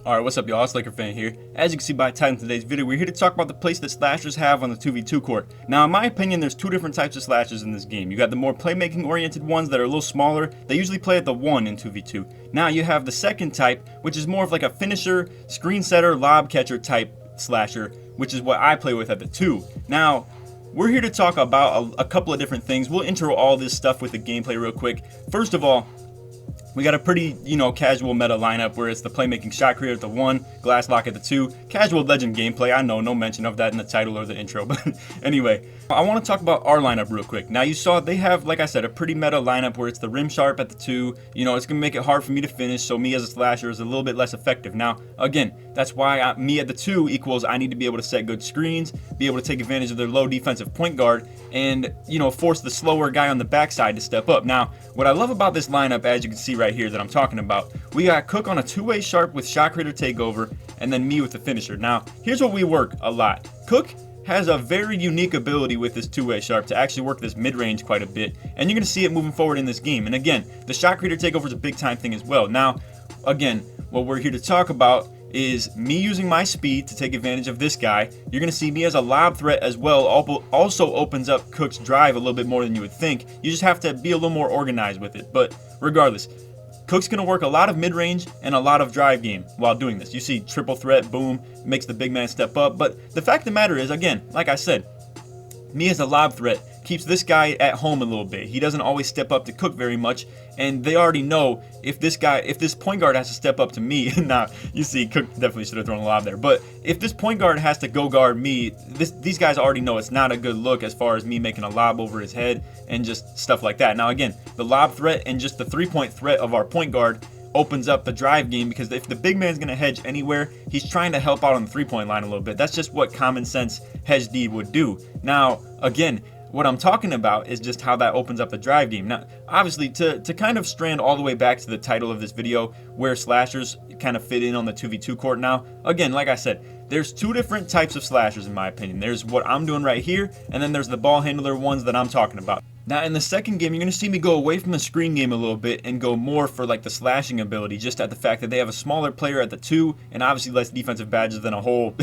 Alright, what's up y'all, it's LakerFan here. As you can see by the title of today's video, we're here to talk about the place that slashers have on the 2v2 court. Now in my opinion, there's two different types of slashers in this game. You got the more playmaking oriented ones that are a little smaller, they usually play at the 1 in 2v2. Now you have the second type, which is more of like a finisher, screen setter, lob catcher type slasher, which is what I play with at the 2. Now, we're here to talk about a couple of different things. We'll intro all this stuff with the gameplay real quick. First of all, we got a pretty, casual meta lineup where it's the playmaking shot creator at the 1, glass lock at the 2, casual legend gameplay. I know, no mention of that in the title or the intro, but anyway, I want to talk about our lineup real quick. Now you saw they have, like I said, a pretty meta lineup where it's the rim sharp at the 2. It's going to make it hard for me to finish, so me as a slasher is a little bit less effective. Now, again, that's why me at the 2 equals I need to be able to set good screens, be able to take advantage of their low defensive point guard, and, force the slower guy on the backside to step up. Now, what I love about this lineup, as you can see right here that I'm talking about, we got Cook on a two-way sharp with shot creator takeover, and then me with the finisher. Now, here's what we work a lot. Cook has a very unique ability with this two-way sharp to actually work this mid-range quite a bit, and you're going to see it moving forward in this game. And again, the shot creator takeover is a big-time thing as well. Now, again, what we're here to talk about is me using my speed to take advantage of this guy. You're going to see me as a lob threat as well. Also opens up Cook's drive a little bit more than you would think. You just have to be a little more organized with it. But regardless, Cook's going to work a lot of mid-range and a lot of drive game while doing this. You see triple threat, boom, makes the big man step up. But the fact of the matter is, again, like I said, me as a lob threat keeps this guy at home a little bit. He doesn't always step up to Cook very much, and they already know if this point guard has to step up to me. Now, you see, Cook definitely should have thrown a lob there, but if this point guard has to go guard me, these guys already know it's not a good look as far as me making a lob over his head and just stuff like that. Now, again, the lob threat and just the three-point threat of our point guard opens up the drive game, because if the big man's going to hedge anywhere, he's trying to help out on the three-point line a little bit. That's just what common sense hedge D would do. Now, again, what I'm talking about is just how that opens up the drive game. Now, obviously, to kind of strand all the way back to the title of this video, where slashers kind of fit in on the 2v2 court now, again, like I said, there's two different types of slashers in my opinion. There's what I'm doing right here, and then there's the ball handler ones that I'm talking about. Now, in the second game, you're going to see me go away from the screen game a little bit and go more for like the slashing ability, just at the fact that they have a smaller player at the 2 and obviously less defensive badges than a whole,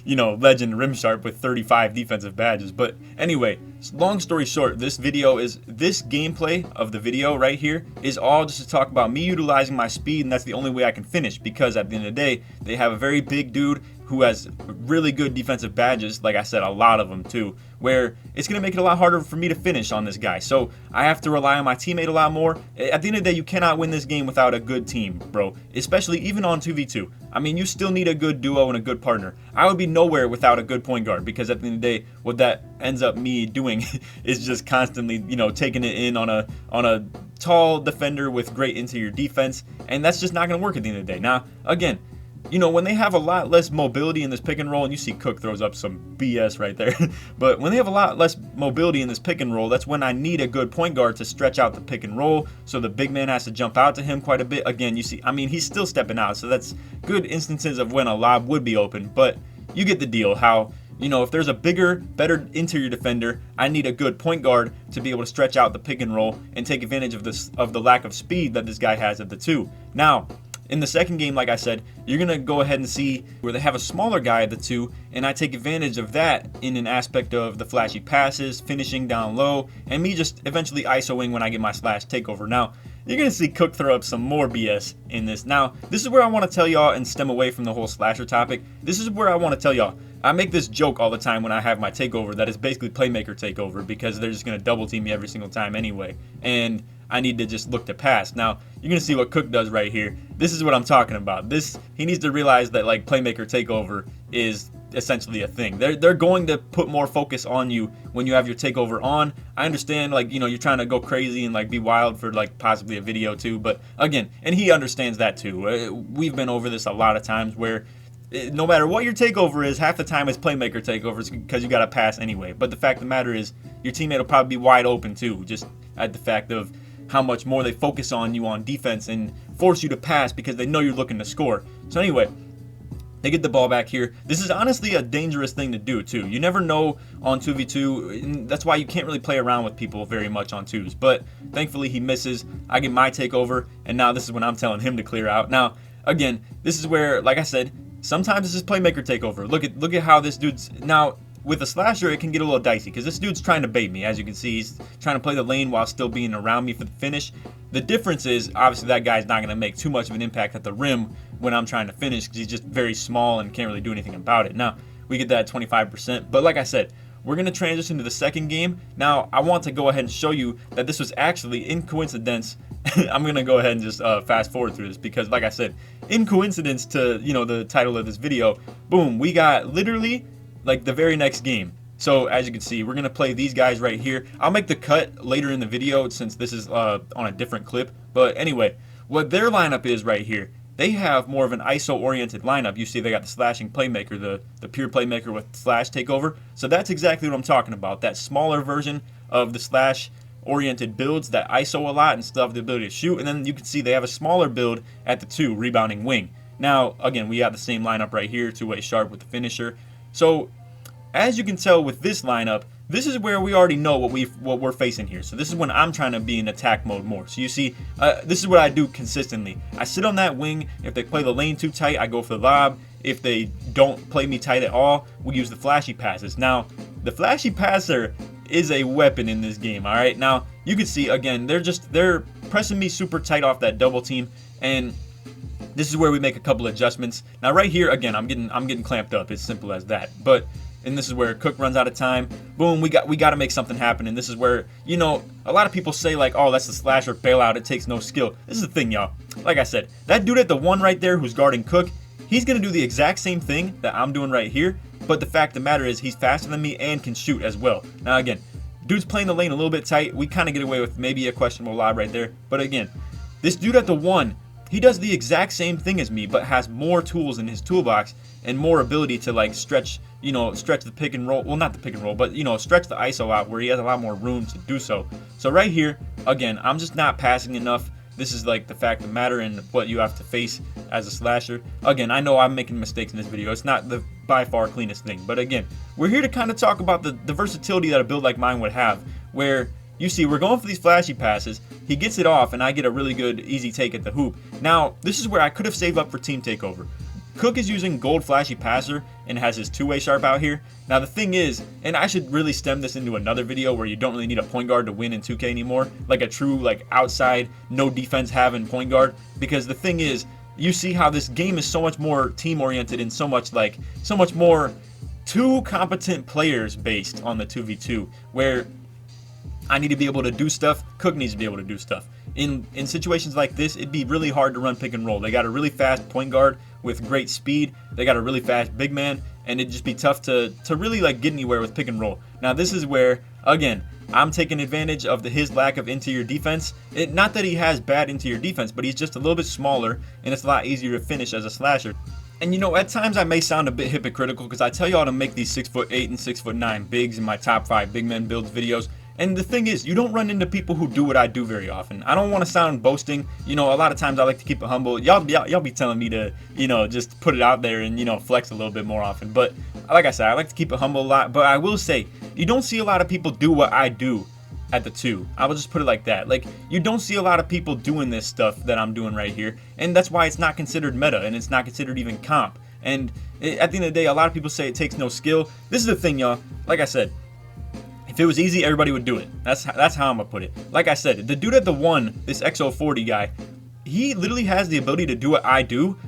legend rim sharp with 35 defensive badges. But anyway, long story short, this gameplay of the video right here is all just to talk about me utilizing my speed, and that's the only way I can finish, because at the end of the day, they have a very big dude who has really good defensive badges, like I said, a lot of them too, where it's going to make it a lot harder for me to finish on this guy. So I have to rely on my teammate a lot more. At the end of the day, you cannot win this game without a good team, bro, especially even on 2v2. I mean, you still need a good duo and a good partner. I would be nowhere without a good point guard, because at the end of the day, what that ends up me doing is just constantly, taking it in on a tall defender with great interior defense, and that's just not going to work at the end of the day. Now, again, when they have a lot less mobility in this pick and roll, and you see Cook throws up some BS right there, but when they have a lot less mobility in this pick and roll, that's when I need a good point guard to stretch out the pick and roll, so the big man has to jump out to him quite a bit. Again, you see, I mean, he's still stepping out, so that's good instances of when a lob would be open, but you get the deal, how, if there's a bigger, better interior defender, I need a good point guard to be able to stretch out the pick and roll and take advantage of the lack of speed that this guy has at the 2. Now, in the second game, like I said, you're going to go ahead and see where they have a smaller guy at the 2, and I take advantage of that in an aspect of the flashy passes, finishing down low, and me just eventually ISOing when I get my slash takeover. Now, you're going to see Cook throw up some more BS in this. Now, this is where I want to tell y'all and stem away from the whole slasher topic. This is where I want to tell y'all. I make this joke all the time when I have my takeover that is basically playmaker takeover, because they're just going to double team me every single time anyway, and I need to just look to pass. Now, you're going to see what Cook does right here. This is what I'm talking about. He needs to realize that like playmaker takeover is essentially a thing. They're going to put more focus on you when you have your takeover on. I understand, like, you're trying to go crazy and like be wild for like possibly a video too, but again, and he understands that too. We've been over this a lot of times where no matter what your takeover is, half the time it's playmaker takeovers because you got to pass anyway. But the fact of the matter is, your teammate will probably be wide open too, just at the fact of how much more they focus on you on defense and force you to pass because they know you're looking to score. So anyway, they get the ball back here. This is honestly a dangerous thing to do too. You never know on 2v2, and that's why you can't really play around with people very much on 2s. But thankfully he misses. I get my takeover, and now this is when I'm telling him to clear out. Now, again, this is where, like I said, sometimes this is playmaker takeover. Look at how this dude's now. With a slasher, it can get a little dicey because this dude's trying to bait me. As you can see, he's trying to play the lane while still being around me for the finish. The difference is, obviously, that guy's not going to make too much of an impact at the rim when I'm trying to finish because he's just very small and can't really do anything about it. Now, we get that at 25%. But like I said, we're going to transition to the second game. Now, I want to go ahead and show you that this was actually, in coincidence, I'm going to go ahead and just fast forward through this because, like I said, in coincidence to, the title of this video, boom, we got literally like the very next game. So as you can see, we're going to play these guys right here. I'll make the cut later in the video since this is on a different clip. But anyway, what their lineup is right here, they have more of an ISO-oriented lineup. You see they got the slashing playmaker, the pure playmaker with slash takeover. So that's exactly what I'm talking about. That smaller version of the slash-oriented builds that ISO a lot and still have the ability to shoot. And then you can see they have a smaller build at the 2, rebounding wing. Now, again, we got the same lineup right here, two-way sharp with the finisher. So, as you can tell with this lineup, this is where we already know what we're facing here. So this is when I'm trying to be in attack mode more. So you see, this is what I do consistently. I sit on that wing. If they play the lane too tight, I go for the lob. If they don't play me tight at all, we use the flashy passes. Now, the flashy passer is a weapon in this game, all right? Now, you can see, again, they're pressing me super tight off that double team, and this is where we make a couple adjustments. Now right here, again, I'm getting clamped up. It's simple as that. And this is where Cook runs out of time. Boom, we got to make something happen. And this is where, a lot of people say like, oh, that's the slasher bailout. It takes no skill. This is the thing, y'all. Like I said, that dude at the 1 right there who's guarding Cook, he's going to do the exact same thing that I'm doing right here. But the fact of the matter is he's faster than me and can shoot as well. Now again, dude's playing the lane a little bit tight. We kind of get away with maybe a questionable lob right there. But again, this dude at the 1, he does the exact same thing as me, but has more tools in his toolbox and more ability to like stretch the pick and roll. Well, not the pick and roll, but stretch the ISO out where he has a lot more room to do so. So right here, again, I'm just not passing enough. This is like the fact of the matter and what you have to face as a slasher. Again, I know I'm making mistakes in this video. It's not the by far cleanest thing. But again, we're here to kind of talk about the versatility that a build like mine would have, where you see, we're going for these flashy passes. He gets it off, and I get a really good, easy take at the hoop. Now, this is where I could have saved up for team takeover. Cook is using gold flashy passer and has his two-way sharp out here. Now, the thing is, and I should really stem this into another video where you don't really need a point guard to win in 2K anymore, like a true, like, outside, no defense having point guard. Because the thing is, you see how this game is so much more team-oriented and so much more two competent players based on the 2v2, where I need to be able to do stuff. Cook needs to be able to do stuff. In situations like this, it'd be really hard to run pick and roll. They got a really fast point guard with great speed. They got a really fast big man, and it'd just be tough to really like get anywhere with pick and roll. Now this is where, again, I'm taking advantage of his lack of interior defense. Not that he has bad interior defense, but he's just a little bit smaller, and it's a lot easier to finish as a slasher. And at times I may sound a bit hypocritical because I tell y'all to make these 6'8" and 6'9" bigs in my top 5 big men builds videos. And the thing is, you don't run into people who do what I do very often. I don't want to sound boasting. A lot of times I like to keep it humble. Y'all be telling me to, just put it out there and, flex a little bit more often. But like I said, I like to keep it humble a lot. But I will say, you don't see a lot of people do what I do at the 2. I will just put it like that. Like, you don't see a lot of people doing this stuff that I'm doing right here. And that's why it's not considered meta and it's not considered even comp. And at the end of the day, a lot of people say it takes no skill. This is the thing, y'all. Like I said, if it was easy, everybody would do it. That's how I'm gonna put it. Like I said, the dude at the 1, this XO40 guy, he literally has the ability to do what I do.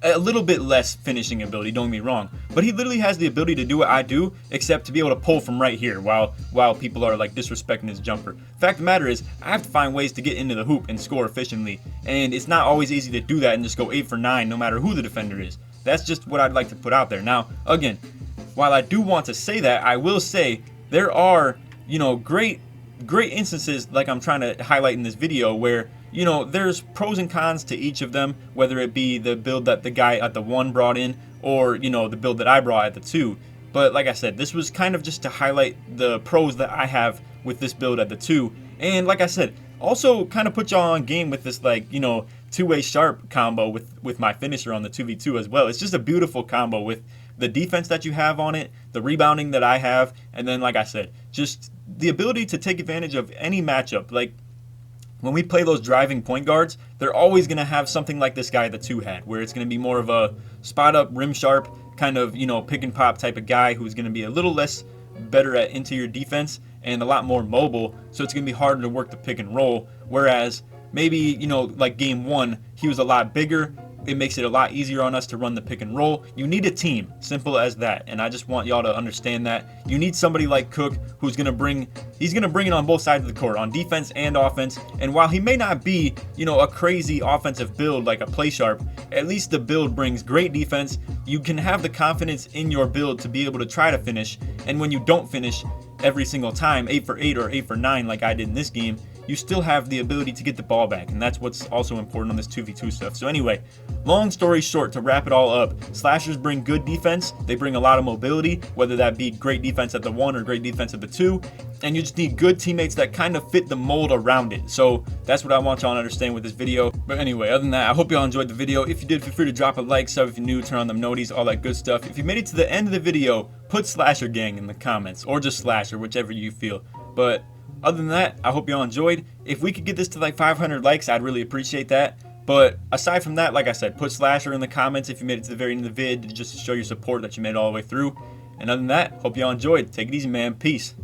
A little bit less finishing ability, don't get me wrong, but he literally has the ability to do what I do, except to be able to pull from right here while people are like disrespecting his jumper. Fact of the matter is, I have to find ways to get into the hoop and score efficiently, and it's not always easy to do that and just go 8 for 9 no matter who the defender is. That's just what I'd like to put out there. Now, again, while I do want to say that, I will say there are, great instances like I'm trying to highlight in this video where, there's pros and cons to each of them, whether it be the build that the guy at the 1 brought in or, the build that I brought at the 2. But like I said, this was kind of just to highlight the pros that I have with this build at the 2. And like I said, also kind of put y'all on game with this like, two-way sharp combo with my finisher on the 2v2 as well. It's just a beautiful combo with the defense that you have on it, the rebounding that I have, and then like I said, just the ability to take advantage of any matchup. Like, when we play those driving point guards, they're always going to have something like this guy, the 2 had, where it's going to be more of a spot up, rim sharp, kind of, you know, pick and pop type of guy who's going to be a little less better at interior defense and a lot more mobile, so it's going to be harder to work the pick and roll. Whereas maybe, you know, like game 1, he was a lot bigger. It makes it a lot easier on us to run the pick and roll. You need a team, simple as that. And I just want y'all to understand that. You need somebody like Cook who's going to bring, he's going to bring it on both sides of the court, on defense and offense. And while he may not be, you know, a crazy offensive build like a play sharp, at least the build brings great defense. You can have the confidence in your build to be able to try to finish. And when you don't finish every single time, 8 for 8 or 8 for 9 like I did in this game, you still have the ability to get the ball back, and that's what's also important on this 2v2 stuff. So anyway, long story short, to wrap it all up, slashers bring good defense, they bring a lot of mobility, whether that be great defense at the 1 or great defense at the 2, and you just need good teammates that kind of fit the mold around it. So that's what I want y'all to understand with this video. But anyway, other than that, I hope y'all enjoyed the video. If you did, feel free to drop a like, sub if you're new, turn on them noties, all that good stuff. If you made it to the end of the video, put Slasher Gang in the comments, or just Slasher, whichever you feel. But other than that, I hope y'all enjoyed. If we could get this to like 500 likes, I'd really appreciate that. But aside from that, like I said, put Slasher in the comments if you made it to the very end of the vid, just to show your support that you made it all the way through. And other than that, hope y'all enjoyed. Take it easy, man. Peace.